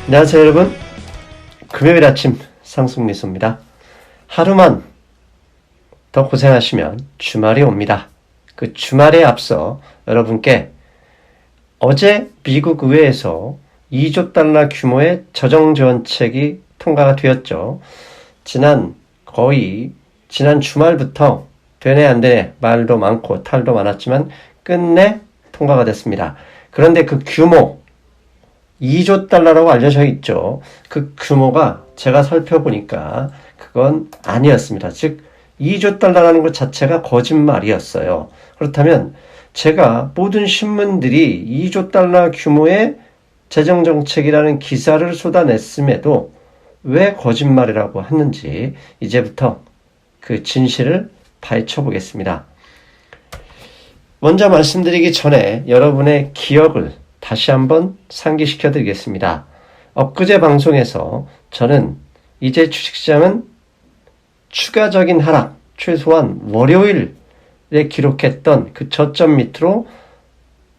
안녕하세요 여러분, 금요일 아침 상승미소입니다. 하루만 더 고생하시면 주말이 옵니다. 그 주말에 앞서 여러분께 어제 미국 의회에서 2조 달러 규모의 재정지원책이 통과가 되었죠. 지난 주말부터 되네 안 되네 말도 많고 탈도 많았지만 끝내 통과가 됐습니다. 그런데 그 규모 2조 달러라고 알려져 있죠. 그 규모가 제가 살펴보니까 그건 아니었습니다. 즉 2조 달러라는 것 자체가 거짓말이었어요. 그렇다면 제가 모든 신문들이 2조 달러 규모의 재정정책이라는 기사를 쏟아냈음에도 왜 거짓말이라고 했는지 이제부터 그 진실을 파헤쳐 보겠습니다. 먼저 말씀드리기 전에 여러분의 기억을 다시 한번 상기시켜 드리겠습니다. 엊그제 방송에서 저는 이제 주식시장은 추가적인 하락, 최소한 월요일에 기록했던 그 저점 밑으로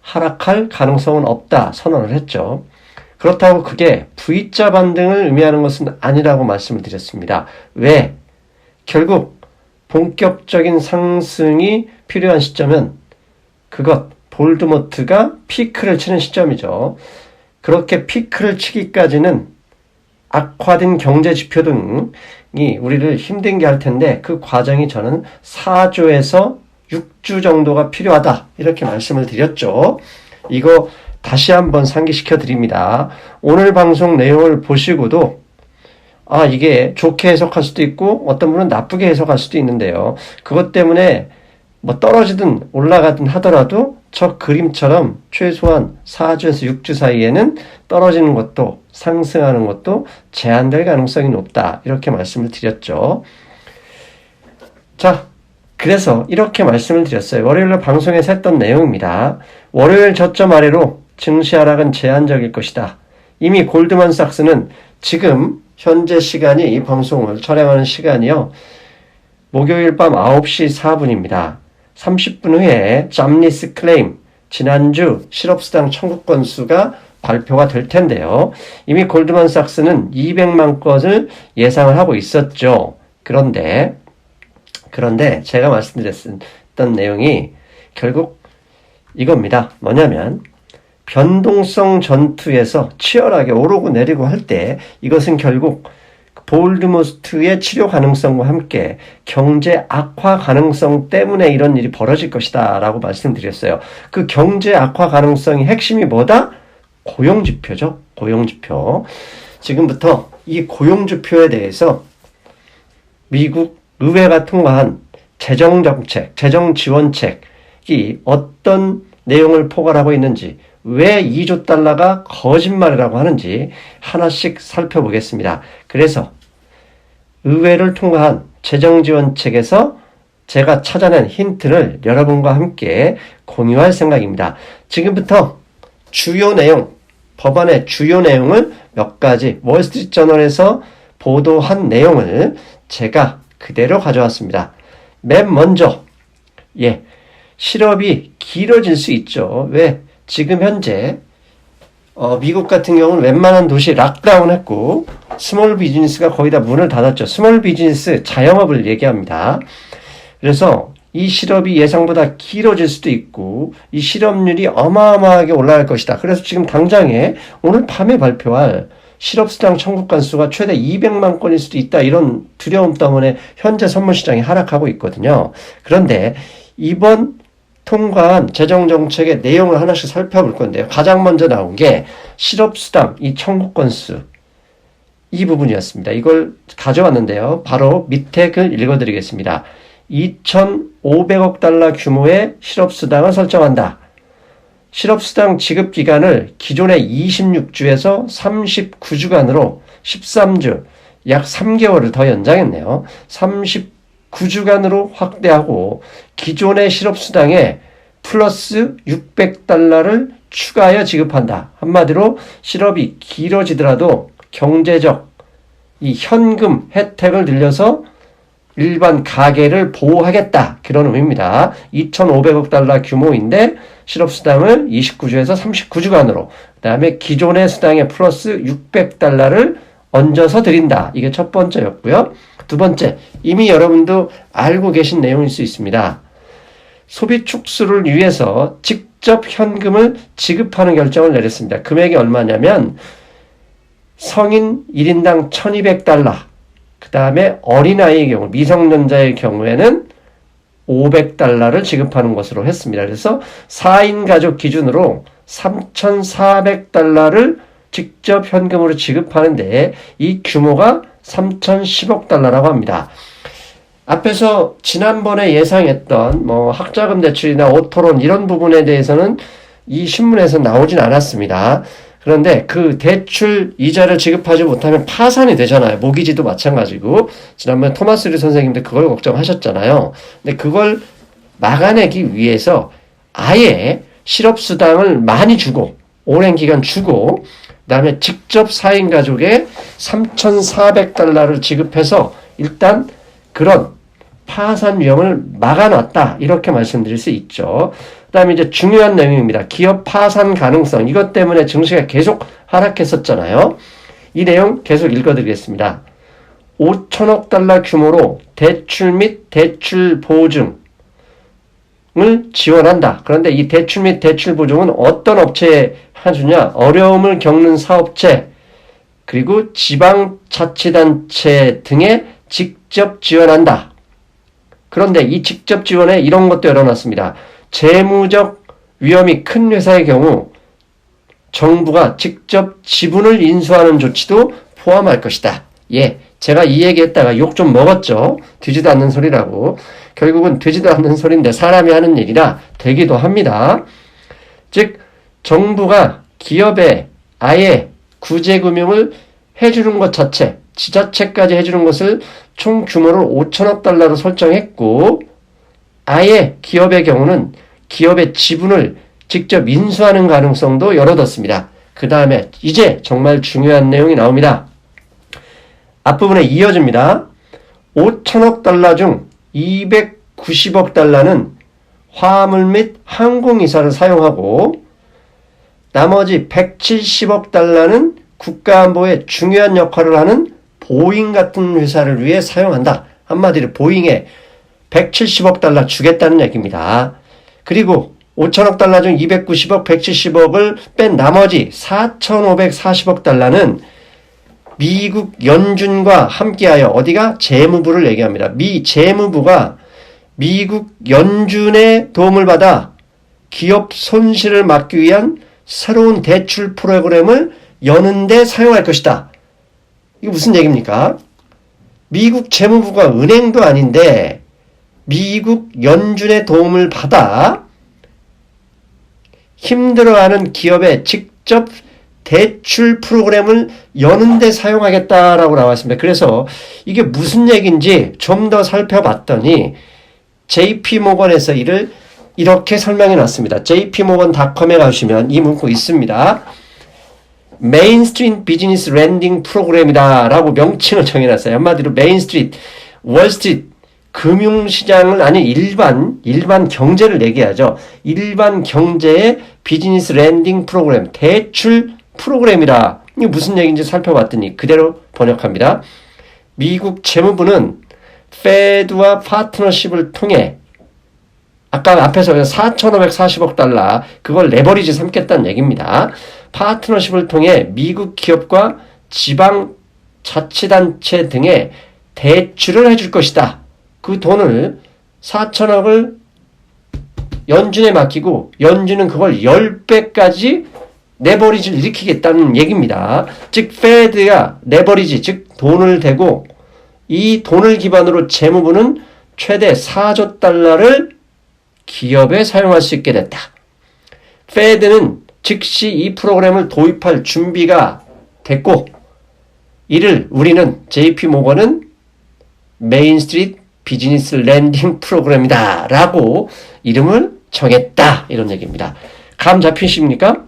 하락할 가능성은 없다 선언을 했죠. 그렇다고 그게 V자 반등을 의미하는 것은 아니라고 말씀을 드렸습니다. 왜? 결국 본격적인 상승이 필요한 시점은 볼드모트가 피크를 치는 시점이죠. 그렇게 피크를 치기까지는 악화된 경제 지표 등이 우리를 힘들게 할 텐데 그 과정이 저는 4주에서 6주 정도가 필요하다 이렇게 말씀을 드렸죠. 이거 다시 한번 상기시켜 드립니다. 오늘 방송 내용을 보시고도 이게 좋게 해석할 수도 있고 어떤 분은 나쁘게 해석할 수도 있는데요. 그것 때문에 떨어지든 올라가든 하더라도 저 그림처럼 최소한 4주에서 6주 사이에는 떨어지는 것도 상승하는 것도 제한될 가능성이 높다. 이렇게 말씀을 드렸죠. 자, 그래서 이렇게 말씀을 드렸어요. 월요일날 방송에서 했던 내용입니다. 월요일 저점 아래로 증시 하락은 제한적일 것이다. 이미 골드만삭스는 지금 현재 시간이 이 방송을 촬영하는 시간이요. 목요일 밤 9시 4분입니다. 30분 후에 잠니스 클레임, 지난주 실업수당 청구 건수가 발표가 될 텐데요. 이미 골드만삭스는 200만 건을 예상을 하고 있었죠. 그런데 제가 말씀드렸던 내용이 결국 이겁니다. 뭐냐면 변동성 전투에서 치열하게 오르고 내리고 할 때 이것은 결국 볼드모트의 치료 가능성과 함께 경제 악화 가능성 때문에 이런 일이 벌어질 것이다 라고 말씀드렸어요. 그 경제 악화 가능성의 핵심이 뭐다? 고용지표죠. 고용지표. 지금부터 이 고용지표에 대해서 미국 의회가 통과한 재정정책, 재정지원책이 어떤 내용을 포괄하고 있는지, 왜 2조 달러가 거짓말이라고 하는지 하나씩 살펴보겠습니다. 그래서 의회를 통과한 재정지원책에서 제가 찾아낸 힌트를 여러분과 함께 공유할 생각입니다. 지금부터 주요 내용, 법안의 주요 내용을 몇 가지 월스트리트저널에서 보도한 내용을 제가 그대로 가져왔습니다. 맨 먼저 실업이 길어질 수 있죠. 왜? 지금 현재 미국 같은 경우는 웬만한 도시 락다운 했고 스몰 비즈니스가 거의 다 문을 닫았죠. 스몰 비즈니스 자영업을 얘기합니다. 그래서 이 실업이 예상보다 길어질 수도 있고 이 실업률이 어마어마하게 올라갈 것이다. 그래서 지금 당장에 오늘 밤에 발표할 실업수당 청구 건수가 최대 200만 건일 수도 있다. 이런 두려움 때문에 현재 선물시장이 하락하고 있거든요. 그런데 이번 통과한 재정정책의 내용을 하나씩 살펴볼 건데요. 가장 먼저 나온 게 실업수당 이 청구 건수 이 부분이었습니다. 이걸 가져왔는데요. 바로 밑에 글 읽어드리겠습니다. 2,500억 달러 규모의 실업수당을 설정한다. 실업수당 지급기간을 기존의 26주에서 39주간으로 13주, 약 3개월을 더 연장했네요. 39주간으로 확대하고 기존의 실업수당에 플러스 600달러를 추가하여 지급한다. 한마디로 실업이 길어지더라도 경제적 이 현금 혜택을 늘려서 일반 가계를 보호하겠다. 그런 의미입니다. 2,500억 달러 규모인데 실업수당을 29주에서 39주간으로, 그 다음에 기존의 수당에 플러스 $600를 얹어서 드린다. 이게 첫 번째였고요. 두 번째, 이미 여러분도 알고 계신 내용일 수 있습니다. 소비 축소를 위해서 직접 현금을 지급하는 결정을 내렸습니다. 금액이 얼마냐면 성인 1인당 $1,200, 그 다음에 어린아이의 경우, 미성년자의 경우에는 $500를 지급하는 것으로 했습니다. 그래서 4인 가족 기준으로 $3,400를 직접 현금으로 지급하는데 이 규모가 $3,010억 합니다. 앞에서 지난번에 예상했던 학자금 대출이나 오토론 이런 부분에 대해서는 이 신문에서 나오진 않았습니다. 그런데 그 대출 이자를 지급하지 못하면 파산이 되잖아요. 모기지도 마찬가지고. 지난번에 토마스 리 선생님도 그걸 걱정하셨잖아요. 근데 그걸 막아내기 위해서 아예 실업수당을 많이 주고 오랜 기간 주고 그다음에 직접 4인 가족에 $3,400를 지급해서 일단 그런 파산 위험을 막아놨다. 이렇게 말씀드릴 수 있죠. 그 다음에 이제 중요한 내용입니다. 기업 파산 가능성. 이것 때문에 증시가 계속 하락했었잖아요. 이 내용 계속 읽어드리겠습니다. $5천억 규모로 대출 및 대출 보증을 지원한다. 그런데 이 대출 및 대출 보증은 어떤 업체에 해주냐? 어려움을 겪는 사업체, 그리고 지방자치단체 등에 직접 지원한다. 그런데 이 직접 지원에 이런 것도 열어놨습니다. 재무적 위험이 큰 회사의 경우 정부가 직접 지분을 인수하는 조치도 포함할 것이다. 예, 제가 이 얘기했다가 욕 좀 먹었죠. 되지도 않는 소리라고. 결국은 되지도 않는 소리인데 사람이 하는 일이라 되기도 합니다. 즉 정부가 기업에 아예 구제금융을 해주는 것 자체, 지자체까지 해주는 것을 총 규모를 $5천억 설정했고, 아예 기업의 경우는 기업의 지분을 직접 인수하는 가능성도 열어뒀습니다. 그 다음에 이제 정말 중요한 내용이 나옵니다. 앞부분에 이어집니다. $5천억 중 $290억 화물 및 항공이사를 사용하고 나머지 $170억 국가안보에 중요한 역할을 하는 보잉 같은 회사를 위해 사용한다. 한마디로 보잉에 $170억 주겠다는 얘기입니다. 그리고 $5천억 중 $290억, $170억을 뺀 나머지 $4,540억 미국 연준과 함께하여 어디가 재무부를 얘기합니다. 미 재무부가 미국 연준의 도움을 받아 기업 손실을 막기 위한 새로운 대출 프로그램을 여는 데 사용할 것이다. 이게 무슨 얘기입니까? 미국 재무부가 은행도 아닌데 미국 연준의 도움을 받아 힘들어하는 기업에 직접 대출 프로그램을 여는 데 사용하겠다라고 나왔습니다. 그래서 이게 무슨 얘기인지 좀 더 살펴봤더니 JP모건에서 이를 이렇게 설명해 놨습니다. jpmorgan.com에 가시면 이 문구 있습니다. 메인스트리트 비즈니스 렌딩 프로그램이다 라고 명칭을 정해놨어요. 한마디로 메인스트리트, 월스트리트, 금융시장을 아닌 일반 경제를 얘기하죠. 일반 경제의 비즈니스 렌딩 프로그램, 대출 프로그램이라. 이게 무슨 얘기인지 살펴봤더니 그대로 번역합니다. 미국 재무부는 페드와 파트너십을 통해 아까 앞에서 $4,540억 그걸 레버리지 삼겠다는 얘기입니다. 파트너십을 통해 미국 기업과 지방자치단체 등에 대출을 해줄 것이다. 그 돈을 4천억을 연준에 맡기고 연준은 그걸 10배까지 레버리지를 일으키겠다는 얘기입니다. 즉 페드가 레버리지, 즉 돈을 대고 이 돈을 기반으로 재무부는 최대 4조 달러를 기업에 사용할 수 있게 됐다. 페드는 즉시 이 프로그램을 도입할 준비가 됐고 이를 우리는 JP모건은 메인스트리트 비즈니스 렌딩 프로그램이다 라고 이름을 정했다. 이런 얘기입니다. 감 잡히십니까?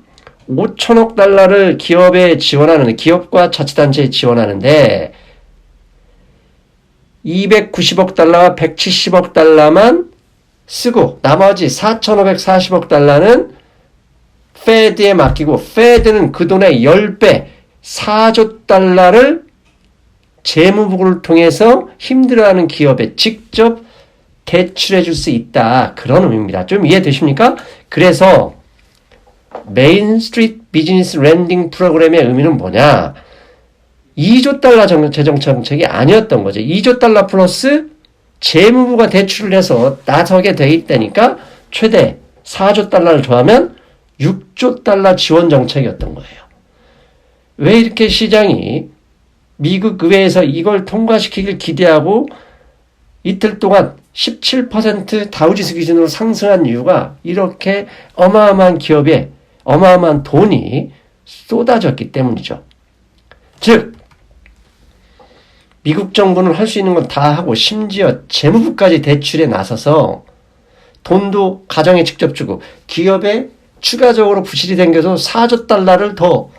$5천억 기업에 지원하는, 기업과 자치단체에 지원하는데 $290억, $170억 쓰고 나머지 $4,540억 페드에 맡기고 페드는 그 돈의 10배 4조 달러를 재무부를 통해서 힘들어하는 기업에 직접 대출해 줄 수 있다. 그런 의미입니다. 좀 이해되십니까? 그래서 메인 스트리트 비즈니스 랜딩 프로그램의 의미는 뭐냐? 2조 달러 재정 정책이 아니었던 거죠. 2조 달러 플러스 재무부가 대출을 해서 나서게 돼 있다니까 최대 4조 달러를 더하면 6조 달러 지원 정책이었던 거예요. 왜 이렇게 시장이 미국 의회에서 이걸 통과시키길 기대하고 이틀 동안 17% 다우지수 기준으로 상승한 이유가 이렇게 어마어마한 기업에 어마어마한 돈이 쏟아졌기 때문이죠. 즉 미국 정부는 할 수 있는 건 다 하고 심지어 재무부까지 대출에 나서서 돈도 가정에 직접 주고 기업에 추가적으로 부실이 생겨서 4조 달러를 더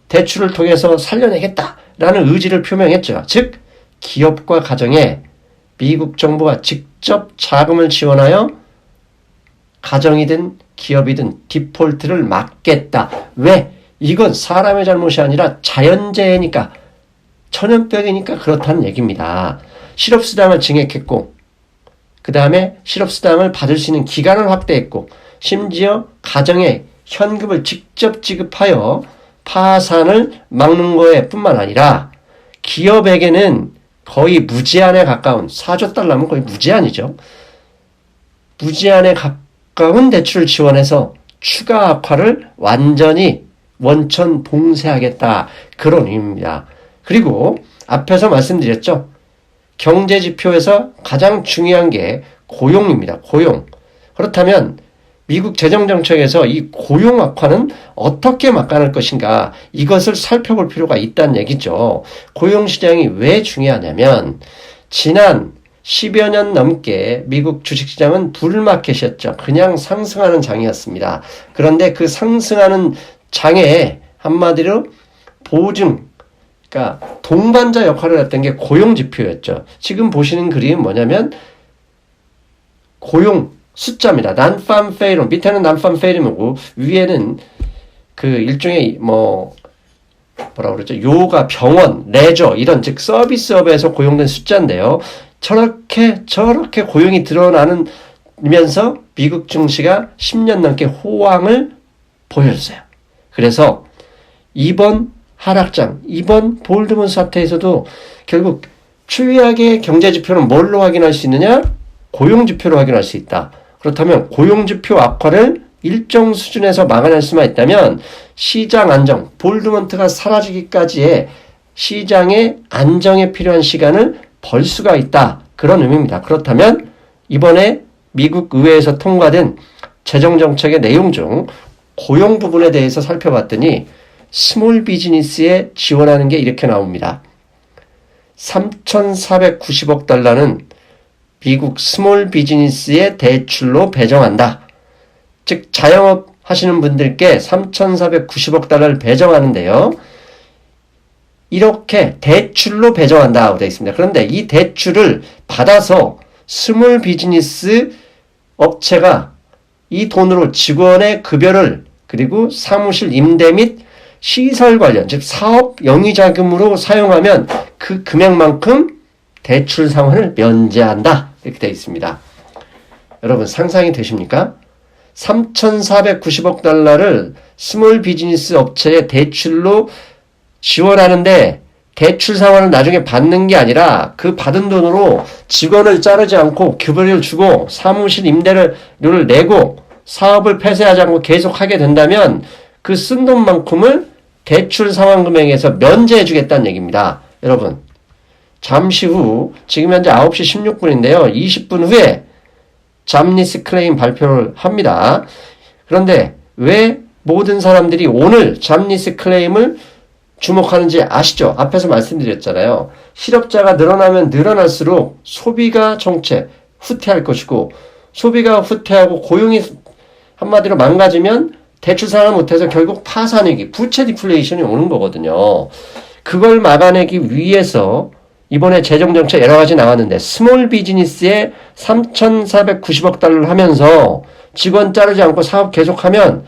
대출을 통해서 살려내겠다라는 의지를 표명했죠. 즉 기업과 가정에 미국 정부가 직접 자금을 지원하여 가정이든 기업이든 디폴트를 막겠다. 왜? 이건 사람의 잘못이 아니라 자연재해니까 천연병이니까 그렇다는 얘기입니다. 실업수당을 증액했고 그 다음에 실업수당을 받을 수 있는 기간을 확대했고 심지어 가정에 현금을 직접 지급하여 파산을 막는 거에 뿐만 아니라 기업에게는 거의 무제한에 가까운 4조 달러면 거의 무제한이죠. 무제한에 가까운 대출을 지원해서 추가 악화를 완전히 원천 봉쇄하겠다. 그런 의미입니다. 그리고 앞에서 말씀드렸죠. 경제지표에서 가장 중요한 게 고용입니다. 고용. 그렇다면 미국 재정정책에서 이 고용 악화는 어떻게 막아낼 것인가 이것을 살펴볼 필요가 있다는 얘기죠. 고용시장이 왜 중요하냐면 지난 10여 년 넘게 미국 주식시장은 불마켓이었죠. 그냥 상승하는 장이었습니다. 그런데 그 상승하는 장에 한마디로 보증, 그러니까 동반자 역할을 했던 게 고용지표였죠. 지금 보시는 그림은 뭐냐면 고용 숫자입니다. non-farm payroll 밑에는 non-farm payrol이고 위에는 그 일종의 뭐라 그러죠? 요가, 병원, 레저 이런 즉 서비스업에서 고용된 숫자인데요. 저렇게 고용이 드러나면서 미국 증시가 10년 넘게 호황을 보였어요. 그래서 이번 하락장, 이번 볼드문 사태에서도 결국 최악의 경제지표는 뭘로 확인할 수 있느냐? 고용지표로 확인할 수 있다. 그렇다면 고용지표 악화를 일정 수준에서 막아낼 수만 있다면 시장 안정, 볼드먼트가 사라지기까지의 시장의 안정에 필요한 시간을 벌 수가 있다. 그런 의미입니다. 그렇다면 이번에 미국 의회에서 통과된 재정정책의 내용 중 고용 부분에 대해서 살펴봤더니 스몰 비즈니스에 지원하는 게 이렇게 나옵니다. 3,490억 달러는 미국 스몰 비즈니스의 대출로 배정한다. 즉 자영업 하시는 분들께 3,490억 달러를 배정하는데요. 이렇게 대출로 배정한다고 되어 있습니다. 그런데 이 대출을 받아서 스몰 비즈니스 업체가 이 돈으로 직원의 급여를 그리고 사무실 임대 및 시설 관련 즉 사업 영위자금으로 사용하면 그 금액만큼 대출 상환을 면제한다. 이렇게 되어 있습니다. 여러분 상상이 되십니까? 3,490억 달러를 스몰 비즈니스 업체에 대출로 지원하는데 대출 상환을 나중에 받는 게 아니라 그 받은 돈으로 직원을 자르지 않고 급여를 주고 사무실 임대료를 내고 사업을 폐쇄하지 않고 계속하게 된다면 그 쓴 돈만큼을 대출 상환 금액에서 면제해 주겠다는 얘기입니다. 여러분 잠시 후 지금 현재 9시 16분인데요. 20분 후에 잡니스 클레임 발표를 합니다. 그런데 왜 모든 사람들이 오늘 잡니스 클레임을 주목하는지 아시죠? 앞에서 말씀드렸잖아요. 실업자가 늘어나면 늘어날수록 소비가 정체 후퇴할 것이고 소비가 후퇴하고 고용이 한마디로 망가지면 대출 상환을 못해서 결국 파산위기, 부채 디플레이션이 오는 거거든요. 그걸 막아내기 위해서 이번에 재정정책 여러 가지 나왔는데 스몰 비즈니스에 3,490억 달러를 하면서 직원 자르지 않고 사업 계속하면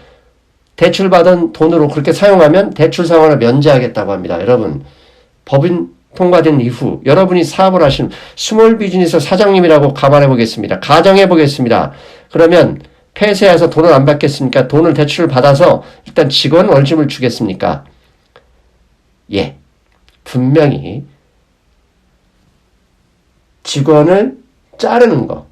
대출받은 돈으로 그렇게 사용하면 대출 상환을 면제하겠다고 합니다. 여러분, 법인 통과된 이후 여러분이 사업을 하시는 스몰 비즈니스 사장님이라고 감안해 보겠습니다. 가정해 보겠습니다. 그러면 폐쇄해서 돈을 안 받겠습니까? 돈을 대출을 받아서 일단 직원 월급을 주겠습니까? 예, 분명히 직원을 자르는 거,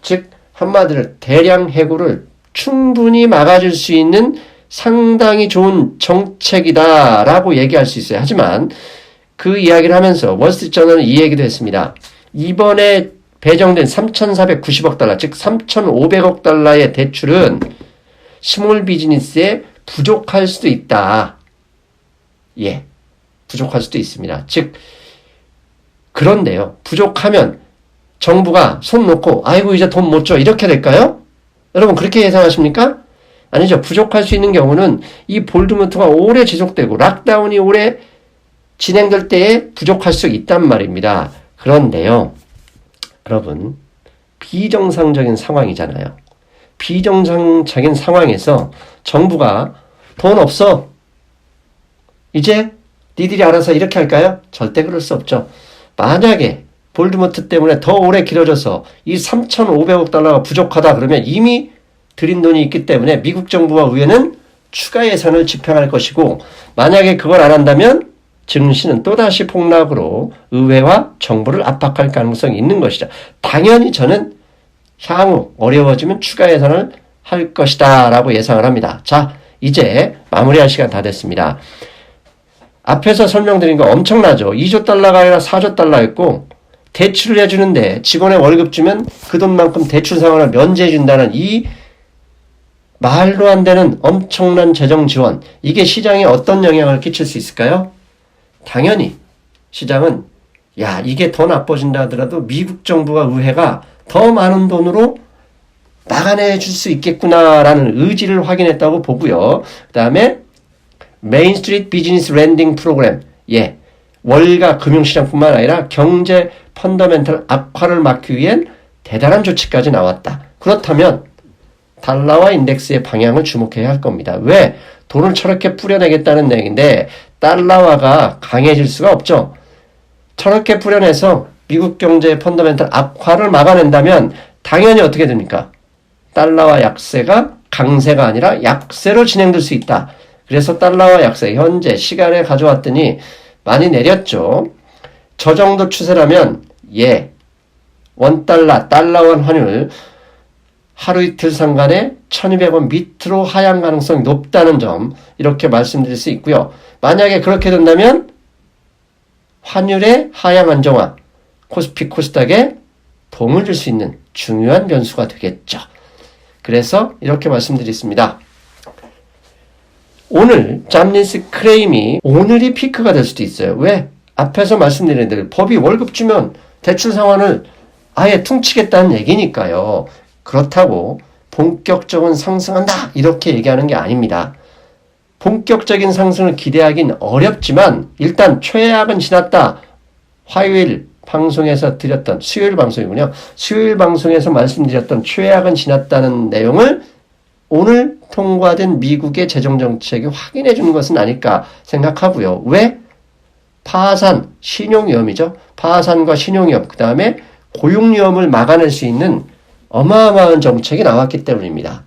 즉 한마디로 대량 해고를 충분히 막아줄 수 있는 상당히 좋은 정책이다라고 얘기할 수 있어요. 하지만 그 이야기를 하면서 월스트리트저널은 이 얘기도 했습니다. 이번에 배정된 3,490억 달러, 즉 3,500억 달러의 대출은 스몰 비즈니스에 부족할 수도 있다. 예, 부족할 수도 있습니다. 즉 그런데요, 부족하면 정부가 손 놓고 아이고 이제 돈 못 줘 이렇게 될까요? 여러분 그렇게 예상하십니까? 아니죠. 부족할 수 있는 경우는 이 볼드모트가 오래 지속되고 락다운이 오래 진행될 때에 부족할 수 있단 말입니다. 그런데요, 여러분 비정상적인 상황이잖아요. 비정상적인 상황에서 정부가 돈 없어, 이제 니들이 알아서 이렇게 할까요? 절대 그럴 수 없죠. 만약에 볼드모트 때문에 더 오래 길어져서 이 3,500억 달러가 부족하다 그러면 이미 들인 돈이 있기 때문에 미국 정부와 의회는 추가 예산을 집행할 것이고, 만약에 그걸 안 한다면 증시는 또다시 폭락으로 의회와 정부를 압박할 가능성이 있는 것이다. 당연히 저는 향후 어려워지면 추가 예산을 할 것이다 라고 예상을 합니다. 자, 이제 마무리할 시간 다 됐습니다. 앞에서 설명드린 거 엄청나죠. 2조 달러가 아니라 4조 달러였고, 대출을 해주는데 직원의 월급 주면 그 돈만큼 대출 상환을 면제해준다는 이 말도 안 되는 엄청난 재정 지원, 이게 시장에 어떤 영향을 끼칠 수 있을까요? 당연히 시장은 야, 이게 더 나빠진다 하더라도 미국 정부와 의회가 더 많은 돈으로 막아내 줄 수 있겠구나라는 의지를 확인했다고 보고요. 그 다음에 메인 스트리트 비즈니스 랜딩 프로그램, 예, 월가 금융시장뿐만 아니라 경제 펀더멘털 악화를 막기 위한 대단한 조치까지 나왔다. 그렇다면 달러와 인덱스의 방향을 주목해야 할 겁니다. 왜? 돈을 저렇게 뿌려내겠다는 얘기인데 달러화가 강해질 수가 없죠. 저렇게 뿌려내서 미국 경제의 펀더멘털 악화를 막아낸다면 당연히 어떻게 됩니까? 달러화 약세가 강세가 아니라 약세로 진행될 수 있다. 그래서 달러화 약세 현재 시간에 가져왔더니 많이 내렸죠. 저 정도 추세라면 예, 원달러, 달러원 환율 하루 이틀 상간에 1200원 밑으로 하향 가능성이 높다는 점 이렇게 말씀드릴 수 있고요. 만약에 그렇게 된다면 환율의 하향 안정화, 코스피 코스닥에 도움을 줄 수 있는 중요한 변수가 되겠죠. 그래서 이렇게 말씀드리겠습니다. 오늘 잠린스 크레임이 오늘이 피크가 될 수도 있어요. 왜? 앞에서 말씀드린 대로 법이 월급 주면 대출 상환을 아예 퉁치겠다는 얘기니까요. 그렇다고 본격적인 상승한다 이렇게 얘기하는 게 아닙니다. 본격적인 상승을 기대하긴 어렵지만 일단 최악은 지났다. 화요일 방송에서 드렸던, 수요일 방송이군요. 수요일 방송에서 말씀드렸던 최악은 지났다는 내용을 오늘 통과된 미국의 재정정책이 확인해 주는 것은 아닐까 생각하고요. 왜? 파산, 신용위험이죠. 파산과 신용위험, 그 다음에 고용위험을 막아낼 수 있는 어마어마한 정책이 나왔기 때문입니다.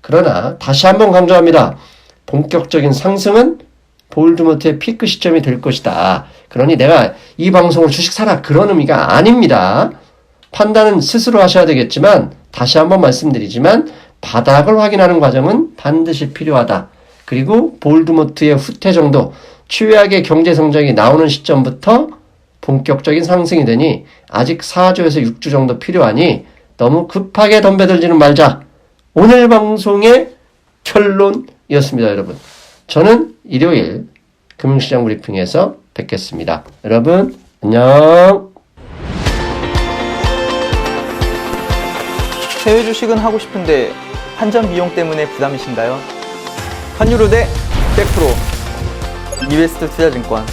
그러나 다시 한번 강조합니다. 본격적인 상승은 볼드모트의 피크 시점이 될 것이다. 그러니 내가 이 방송을 주식 사라 그런 의미가 아닙니다. 판단은 스스로 하셔야 되겠지만 다시 한번 말씀드리지만 바닥을 확인하는 과정은 반드시 필요하다. 그리고 볼드모트의 후퇴 정도, 최악의 경제 성장이 나오는 시점부터 본격적인 상승이 되니 아직 4주에서 6주 정도 필요하니 너무 급하게 덤벼들지는 말자. 오늘 방송의 결론이었습니다, 여러분. 저는 일요일 금융시장 브리핑에서 뵙겠습니다. 여러분, 안녕. 해외 주식은 하고 싶은데 환전 비용 때문에 부담이신가요? 환율 우대 100% 이베스트 투자증권